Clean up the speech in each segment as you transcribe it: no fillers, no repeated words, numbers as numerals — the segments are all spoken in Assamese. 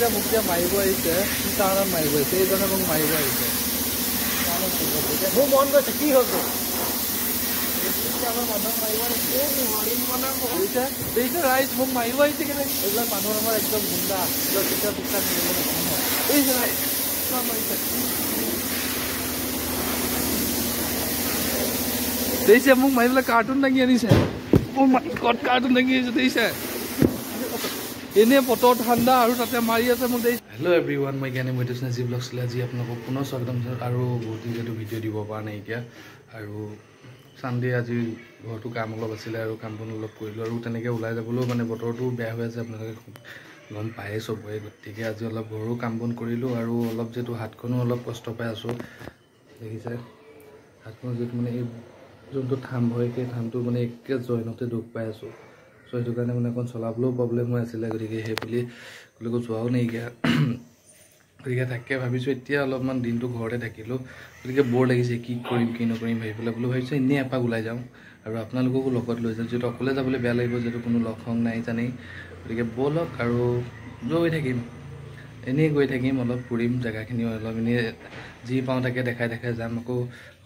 যে মোক যে মাৰিব আহিছে কি কাৰণত মাৰিব আহিছে এইজনে মোক মাৰিব আহিছে মোৰ মন গৈছে কি হ'ল ৰাইজ মোক মাৰিব আহিছে কেনে এইবিলাক মানুহ আমাৰ একদম গুণ্ডা কেতিয়া বিশ্বাস দেখিছে মোক মাৰিবলৈ কাৰ্টুন দাঙি আনিছে ক'ত কাৰ্টুন দাঙি আহিছে দেখিছে এনে বতৰ ঠাণ্ডা আৰু তাতে মাৰি আছে মোক দেখিছে হেল্ল' এভৰিৱান মই জ্ঞানী মৈত্ৰী জি ব্লগ চলে আজি আপোনালোকক পুনৰ স্বাগতম আৰু বহুত দিন যিহেতু ভিডিঅ' দিব পৰা নাই এতিয়া আৰু চানডে আজি ঘৰতো কাম অলপ আছিলে আৰু কাম বন অলপ কৰিলোঁ আৰু তেনেকৈ ওলাই যাবলৈও মানে বতৰটো বেয়া হৈ আছে আপোনালোকে গম পায়ে চবৰে গতিকে আজি অলপ ঘৰো কাম বন কৰিলোঁ আৰু অলপ যিহেতু হাতখনো অলপ কষ্ট পাই আছোঁ দেখিছে হাতখনো যিহেতু মানে এই যোনটো থাম হয় সেই থামটো মানে একে জইনতে দুখ পাই আছোঁ চ' সেইটো কাৰণে মানে অকণ চলাবলৈও প্ৰব্লেম হৈ আছিলে গতিকে সেই বুলি ক'লৈকো যোৱাও নাইকিয়া গতিকে তাকে ভাবিছোঁ এতিয়া অলপমান দিনটো ঘৰতে থাকিলোঁ গতিকে বৰ লাগিছে কি কৰিম কি নকৰিম ভাবি পেলাই বোলো ভাবিছোঁ এনেই এপাক ওলাই যাওঁ আৰু আপোনালোককো লগত লৈ যাওঁ যিহেতু অকলে যাবলৈ বেয়া লাগিব যিহেতু কোনো লগ সংগ নাই জানেই গতিকে ব'লক আৰু গৈ থাকিম এনেই গৈ থাকিম অলপ ফুৰিম জেগাখিনিও অলপ এনেই যি পাওঁ তাকে দেখাই যাম আকৌ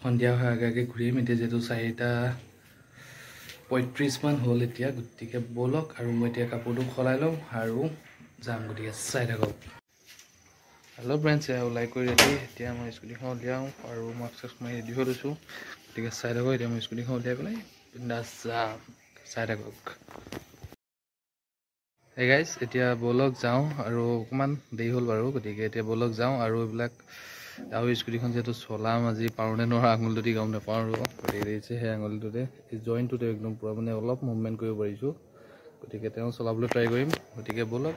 সন্ধিয়া হোৱাৰ আগে ঘূৰিম এতিয়া যিহেতু 4:35 হ'ল এতিয়া গতিকে ব'লক আৰু মই এতিয়া কাপোৰটো সলাই লওঁ আৰু যাম গতিকে চাই থাকক হেল্ল' ফ্ৰেণ্ডছ ওলাই কৰি ৰেডি এতিয়া মই স্কুটিখন উলিয়াওঁ আৰু মাস্ক মাৰি ৰেডি হৈ লৈছোঁ গতিকে চাই থাকক এতিয়া মই স্কুটিখন উলিয়াই পেলাই বিন্দাছ যাম চাই থাকক হে গাইজ এতিয়া ব'লক যাওঁ আৰু অকণমান দেৰি হ'ল বাৰু গতিকে এতিয়া ব'লক যাওঁ আৰু এইবিলাক আৰু স্কুটিখন যিহেতু চলাম আজি পাৰোঁনে নোৱাৰোঁ আঙুলিটোদি গম নাপাওঁ আৰু গতিকে দেখিছে সেই আঙুলিটোতে এই জইনটোতে একদম পূৰা মানে অলপ মুভমেণ্ট কৰিব পাৰিছোঁ গতিকে তেওঁ চলাবলৈ ট্ৰাই কৰিম গতিকে ব'লক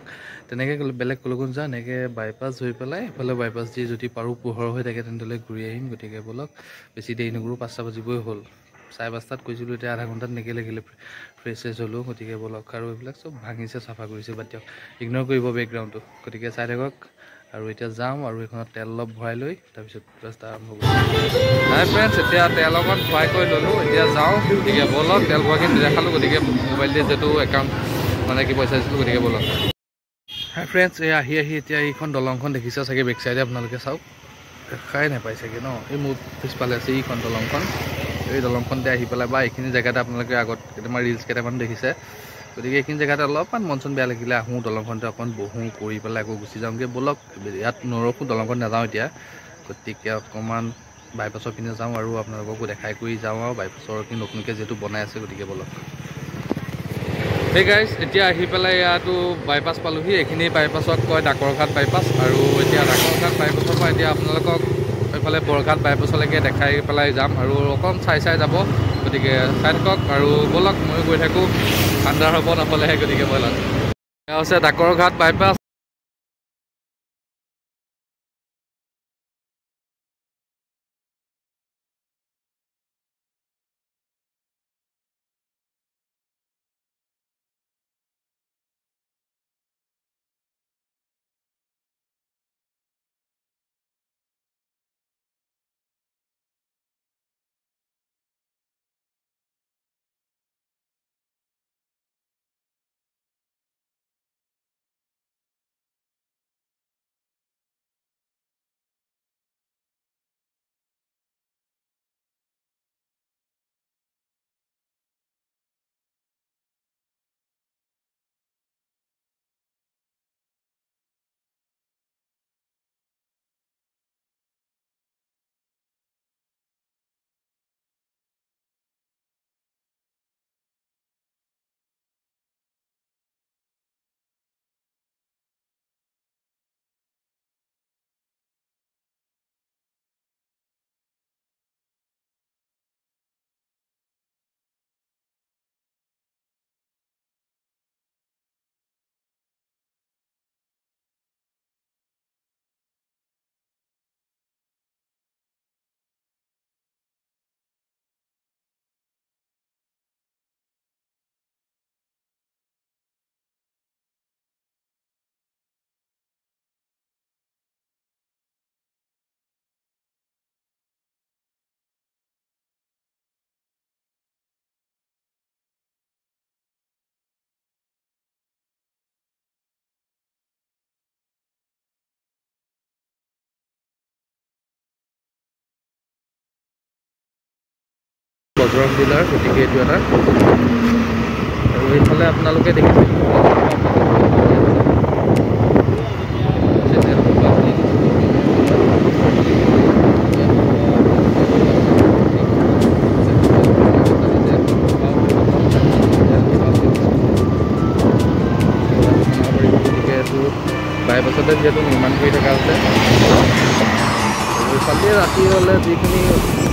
তেনেকৈ বেলেগ ক'লৈকো যাওঁ এনেকৈ বাইপাছ হৈ পেলাই এইফালে বাইপাছ দি যদি পাৰোঁ পোহৰ হৈ থাকে তেনেহ'লে ঘূৰি আহিম গতিকে ব'লক বেছি দেৰি নকৰোঁ 5টা বাজিবই হ'ল 5:30 কৈছিলোঁ এতিয়া আধা ঘণ্টাত লাগিলে ফ্ৰেছ হ'লোঁ গতিকে ব'লক আৰু এইবিলাক চব ভাঙিছে চাফা কৰিছে বাদ দিয়ক ইগন'ৰ কৰিব বেকগ্ৰাউণ্ডটো গতিকে চাই থাকক আৰু এতিয়া যাওঁ আৰু এইখনত তেল অলপ ভৰাই লৈ তাৰপিছত ৰাস্তা আৰম্ভ কৰিম হাই ফ্ৰেণ্ডছ এতিয়া তেল অকণ ভৰাই কৰি ল'লোঁ এতিয়া যাওঁ গতিকে ব'লক তেল ভৰাখিনি দেখালোঁ গতিকে মোবাইল দিয়ে যিহেতু একাউণ্ট মানে কি পইচা দিছিলোঁ গতিকে ব'লক হাই ফ্ৰেণ্ডছ এই আহি এতিয়া এইখন দলংখন দেখিছে চাগে বেক চাইডে আপোনালোকে চাওক দেখাই নাপায় চাগে ন এই মোৰ পিছফালে আছে এইখন দলংখন এই দলংখনতে আহি পেলাই বা এইখিনি জেগাতে আপোনালোকে আগত কেইটামান ৰিলচ কেইটামান দেখিছে গতিকে এইখিনি জেগাতে অলপমান মন চন বেয়া লাগিলে আহোঁ দলংখনতে অকণ বহোঁ কৰি পেলাই আকৌ গুচি যাওঁগৈ ব'লক ইয়াত নৰখোঁ দলংখন নাযাওঁ এতিয়া গতিকে অকণমান বাইপাছৰ পিনে যাওঁ আৰু আপোনালোককো দেখাই কৰি যাওঁ আৰু বাইপাছৰ কি নতুনকৈ যিহেতু বনাই আছে গতিকে ব'লক সেই গাইজ এতিয়া আহি পেলাই ইয়াতো বাইপাছ পালোঁহি এইখিনি বাইপাছক কয় ডাকৰঘাট বাইপাছ আৰু এতিয়া ডাকৰঘাট বাইপাছৰ পৰা এতিয়া আপোনালোকক এইফালে বৰঘাট বাইপাছলৈকে দেখাই পেলাই যাম আৰু অকণ চাই যাব গতিকে চাই থাকক আৰু ব'লক ময়ো গৈ থাকোঁ আন্ধাৰ হ'ব নহ'লেহে গতিকে ব'লক এয়া হৈছে ডাকৰঘাট বাইপাছ ড্ৰাগ ডিলাৰ, গতিকে এইটো এটা। আৰু এইফালে আপোনালোকে দেখিছে বাইপাছতে যিহেতু নিৰ্মাণ কৰি থকা আছে। এইফালে ৰাতি হ'লে যিখিনি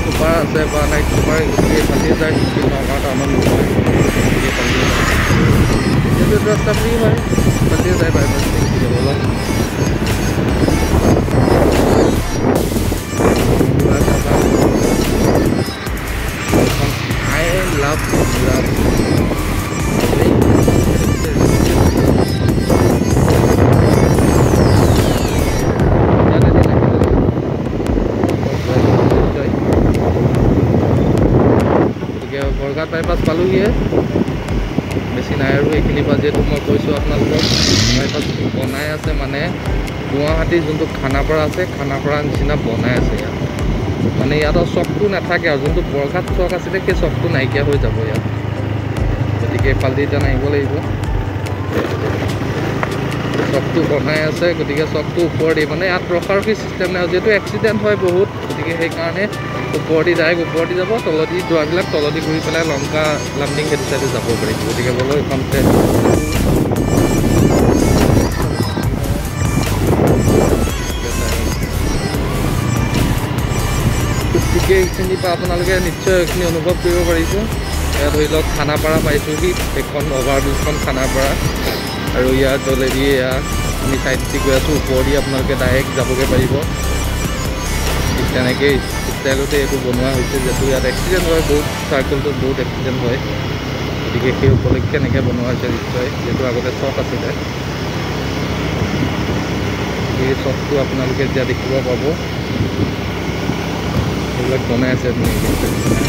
চুপাৰ আছে বা নাইট চুপাৰ এইফালে যায়, নগাঁও টাউনত নহয়। যিহেতু এইটো ৰাস্তা ফ্ৰী হয়, এইফালে যায় বাইপাছ অলপ। আই লাভ বৰঘাট বাইপাছ পালোহিয়ে, বেছি নাই আৰু এইখিনিৰ পৰা। যিহেতু মই কৈছোঁ আপোনালোকক বাইপাছ বনাই আছে, মানে গুৱাহাটীৰ যোনটো খানাপাৰা আছে, খানাপাৰা নিচিনা বনাই আছে ইয়াত। মানে ইয়াত চকটো নাথাকে আৰু যোনটো বৰঘাট চক আছিলে সেই চকটো নাইকিয়া হৈ যাব ইয়াত। গতিকে এইফালেদি এতিয়া নাহিব লাগিব। চকটো বনাই আছে, গতিকে চকটো ওপৰেদি, মানে ইয়াত ৰখাৰখি চিষ্টেম নাই। যিহেতু এক্সিডেণ্ট হয় বহুত, গতিকে সেইকাৰণে ওপৰেদি ডাইৰেক্ট ওপৰেদি যাব, তলদি যোৱাবিলাক তলদি ঘূৰি পেলাই লংকা লামডিং সেইটো চাইডে যাব পাৰিব। গতিকে ব'লক এইখনতে গতিকে এইখিনি পৰা আপোনালোকে নিশ্চয় এইখিনি অনুভৱ কৰিব পাৰিছোঁ। ধৰি লওক খানাপাৰা পাইছোঁহি, সেইখন অভাৰব্ৰিজখন খানাপাৰা, আৰু ইয়াৰ তলেদি এয়া আমি চাইড দি গৈ আছোঁ। ওপৰেদি আপোনালোকে ডাইৰেক্ট যাবগৈ পাৰিব। ঠিক তেনেকেই ষ্টাইলতে এইটো বনোৱা হৈছে, যিহেতু ইয়াত এক্সিডেণ্ট হয় বহুত, চাৰ্কলটোত বহুত এক্সিডেণ্ট হয়। গতিকে সেই উপলক্ষে এনেকৈ বনোৱা হৈছে নিশ্চয়, যিহেতু আগতে চক আছিলে। এই চকটো আপোনালোকে এতিয়া দেখিব পাব, এইবিলাক বনাই আছে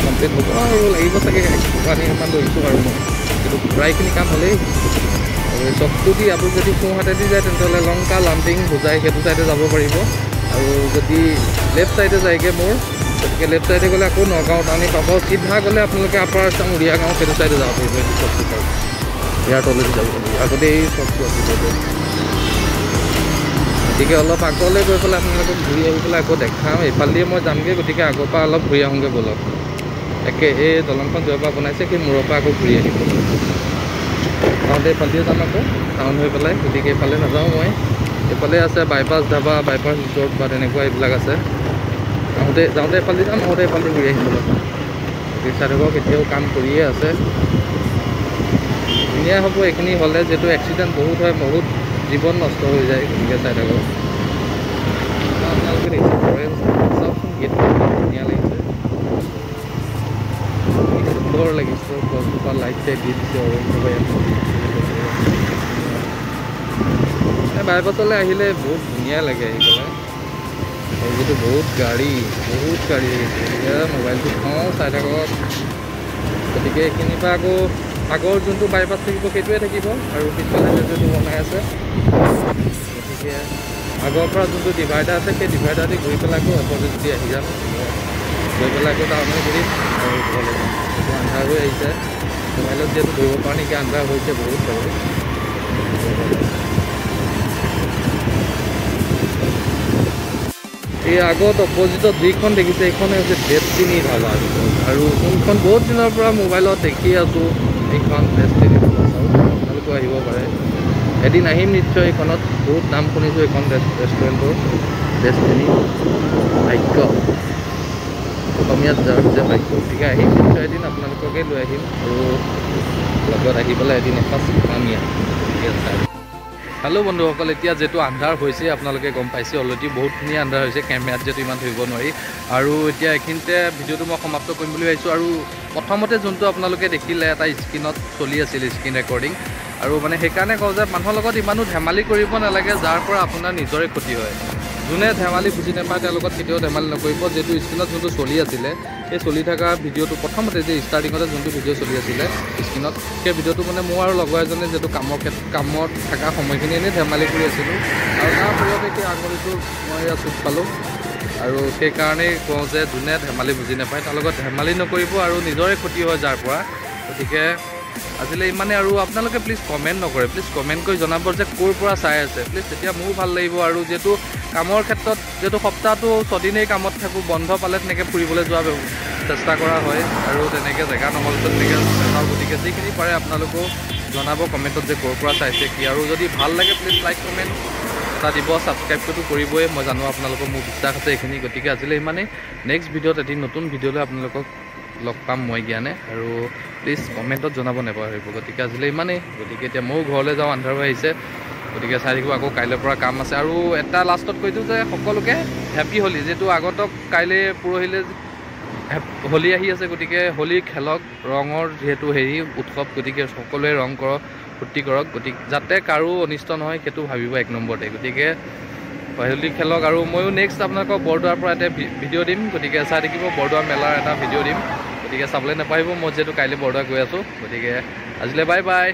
কমপ্লিট হ'ব আৰু লাগিব চাগে 1 দিনমান ধৰিছোঁ আৰু মই, কিন্তু প্ৰায়খিনি কাম হ'লেই। আৰু এই চকটো দি আপুনি যদি সোঁহাতেদি যায় তেন্তেহ'লে লংকা লামডিং হোজাই সেইটো চাইডে যাব পাৰিব। আৰু যদি লেফ্ট চাইডে যায়গৈ মোৰ, গতিকে লেফ্ট চাইডে গ'লে আকৌ নগাঁও টাউনি পাব। চিধা গ'লে আপোনালোকে আপাৰ আছাম উৰিয়া গাঁও সেইটো চাইডে যাব পাৰিব। এইটো চকটো পাব, ইয়াৰ তলেদি যাব লাগিব। আগতে এই চকটো আছিলে, গতিকে অলপ আগলৈ গৈ পেলাই আপোনালোকক ঘূৰি আহি পেলাই আকৌ দেখাওঁ। এইফালেদিয়ে মই যামগৈ, গতিকে আগৰ পৰা অলপ ঘূৰি আহোঁগৈ ব'লক। একে এই দলংখন য'ৰ পৰা বনাইছে সেই মূৰৰ পৰা আকৌ ঘূৰি আহিব। আহোঁতে এইফালেদিয়ে যাম আকৌ টাউন হৈ পেলাই, গতিকে এইফালে নাযাওঁ মই। এইফালে আছে বাইপাছ ধাবা, বাইপাছ ৰিজৰ্ট বা তেনেকুৱা এইবিলাক আছে। যাওঁতে এইফালেদি যাম, আহোঁতে এইফালেদি ঘূৰি আহিম ব'লক। গতিকে চাই থাকক, এতিয়াও কাম কৰিয়ে আছে। ধুনীয়া হ'ব এইখিনি হ'লে, যিহেতু এক্সিডেণ্ট বহুত হয়, বহুত জীৱন নষ্ট হৈ যায়। গতিকে চাই থাকক। আপোনালোকে দেখিছে ফৰেঞ্চ চাওকচোন, গেটখন ধুনীয়া লাগিছে, সুন্দৰ লাগিছে। গছজোপা লাইট চাইট দি দিছে, বাইপাছলৈ আহিলে বহুত ধুনীয়া লাগে আহি পেলাই। আৰু যিটো বহুত গাড়ী আহিছে, এতিয়া মোবাইলটো থওঁ, চাই থাকক। গতিকে এইখিনিৰ পৰা আকৌ আগৰ যোনটো বাইপাছ থাকিব সেইটোৱে থাকিব, আৰু পিছফালে যিটো বনাই আছে, গতিকে আগৰ পৰা যোনটো ডিভাইডাৰ আছে সেই ডিভাইডাৰ দি ঘূৰি পেলাই আকৌ অপজিট দি আহি যাম। গৈ পেলাই আকৌ টাউনত ঘূৰিম আৰু ঘৰলৈ যাম। এইটো আন্ধাৰ হৈ আহিছে, মোবাইলত যিহেতু ধৰিব পৰা নেকি আন্ধাৰ হৈছে বহুত বাৰু। এই আগত অপজিটত যিখন দেখিছে এইখনে হৈছে ডেষ্টিনি ধাবা, আৰু যোনখন বহুত দিনৰ পৰা মোবাইলত দেখি আছোঁ এইখন ডেষ্টিনি ধাবা। চাওক, আপোনালোকেও আহিব পাৰে, এদিন আহিম নিশ্চয়। এইখনত বহুত নাম শুনিছোঁ এইখন ৰেষ্টুৰেণ্টৰ, ডেষ্টিনি। ভাগ্য, অসমীয়াত যাৰ হৈছে ভাগ্য। গতিকে আহিম নিশ্চয় এদিন, আপোনালোককে লৈ আহিম, আৰু লগত আহি পেলাই এদিন এসাঁজ খাম ইয়াত। হেল্ল' বন্ধুসকল, এতিয়া যিহেতু আন্ধাৰ হৈছে আপোনালোকে গম পাইছে অলৰেডি, বহুতখিনি আন্ধাৰ হৈছে, কেমেৰাত যিহেতু ইমান ধৰিব নোৱাৰি। আৰু এতিয়া এইখিনিতে ভিডিঅ'টো মই সমাপ্ত কৰিম বুলি ভাবিছোঁ। আৰু প্ৰথমতে যোনটো আপোনালোকে দেখিলে এটা স্ক্ৰীণত চলি আছিল, স্ক্ৰীণ ৰেকৰ্ডিং, আৰু মানে সেইকাৰণে কওঁ যে মানুহৰ লগত ইমানো ধেমালি কৰিব নালাগে, যাৰ পৰা আপোনাৰ নিজৰে ক্ষতি হয়। যোনে ধেমালি বুজি নাপায় তেওঁৰ লগত কেতিয়াও ধেমালি নকৰিব। যিহেতু স্ক্ৰীণত যোনটো চলি আছিলে, সেই চলি থকা ভিডিঅ'টো প্ৰথমতে যে ষ্টাৰ্টিঙতে যোনটো ভিডিঅ' চলি আছিলে স্ক্ৰীণত, সেই ভিডিঅ'টো মানে মোৰ আৰু লগৰ এজনে যিহেতু কামত থকা সময়খিনি এনেই ধেমালি কৰি আছিলোঁ, আৰু তাৰ ফলতে সেই আঙুলিটো মই চুট পালোঁ। আৰু সেইকাৰণেই কওঁ যে যোনে ধেমালি বুজি নাপায় তাৰ লগত ধেমালি নকৰিব আৰু নিজৰে ক্ষতি হয় যাৰ পৰা। গতিকে আজিলৈ ইমানে। আৰু আপোনালোকে প্লিজ কমেণ্ট নকৰে, প্লিজ কমেণ্ট কৰি জনাব যে ক'ৰ পৰা চাই আছে প্লিজ, তেতিয়া মোৰো ভাল লাগিব। আৰু যিহেতু কামৰ ক্ষেত্ৰত যিহেতু সপ্তাহটো 6 দিনেই কামত থাকোঁ, বন্ধ পালে তেনেকৈ ফুৰিবলৈ যোৱা চেষ্টা কৰা হয় আৰু তেনেকৈ জেগা নহ'লেতো তেনেকৈ নাযাওঁ। গতিকে যিখিনি পাৰে আপোনালোকেও জনাব কমেণ্টত যে ক'ৰ পৰা চাইছে কি, আৰু যদি ভাল লাগে প্লিজ লাইক কমেণ্ট এটা দিব, ছাবস্ক্ৰাইবটোতো কৰিবই, মই জানো আপোনালোকৰ মোৰ বিশ্বাস আছে এইখিনি। গতিকে আজিলৈ ইমানেই। নেক্সট ভিডিঅ'ত এদিন নতুন ভিডিঅ'লৈ আপোনালোকক লগ পাম মই জ্ঞানে, আৰু প্লিজ কমেণ্টত জনাব নাপাহৰিব। গতিকে আজিলৈ ইমানেই। গতিকে এতিয়া ময়ো ঘৰলৈ যাওঁ, আন্ধাৰ হৈ আহিছে। গতিকে চাই থাকিব, আকৌ কাইলৈৰ পৰা কাম আছে। আৰু এটা লাষ্টত কৈ দিওঁ যে সকলোকে হেপ্পী হোলী, যিহেতু আগতক কাইলৈ পৰহিলৈ হোলী আহি আছে। গতিকে হোলী খেলক, ৰঙৰ যিহেতু উৎসৱ, গতিকে সকলোৱে ৰং কৰক, ফূৰ্তি কৰক। গতিকে যাতে কাৰো অনিষ্ট নহয় সেইটো ভাবিব এক নম্বৰতে। গতিকে হোলী খেলক। আৰু ময়ো নেক্সট আপোনালোকক বৰদোৱাৰ পৰা এটা ভিডিঅ' দিম। গতিকে চাই থাকিব, বৰদোৱা মেলাৰ এটা ভিডিঅ' দিম। গতিকে চাবলৈ নাপাহিব, মই যিহেতু কাইলৈ বৰদোৱা গৈ আছোঁ। গতিকে আজিলৈ বাই বাই।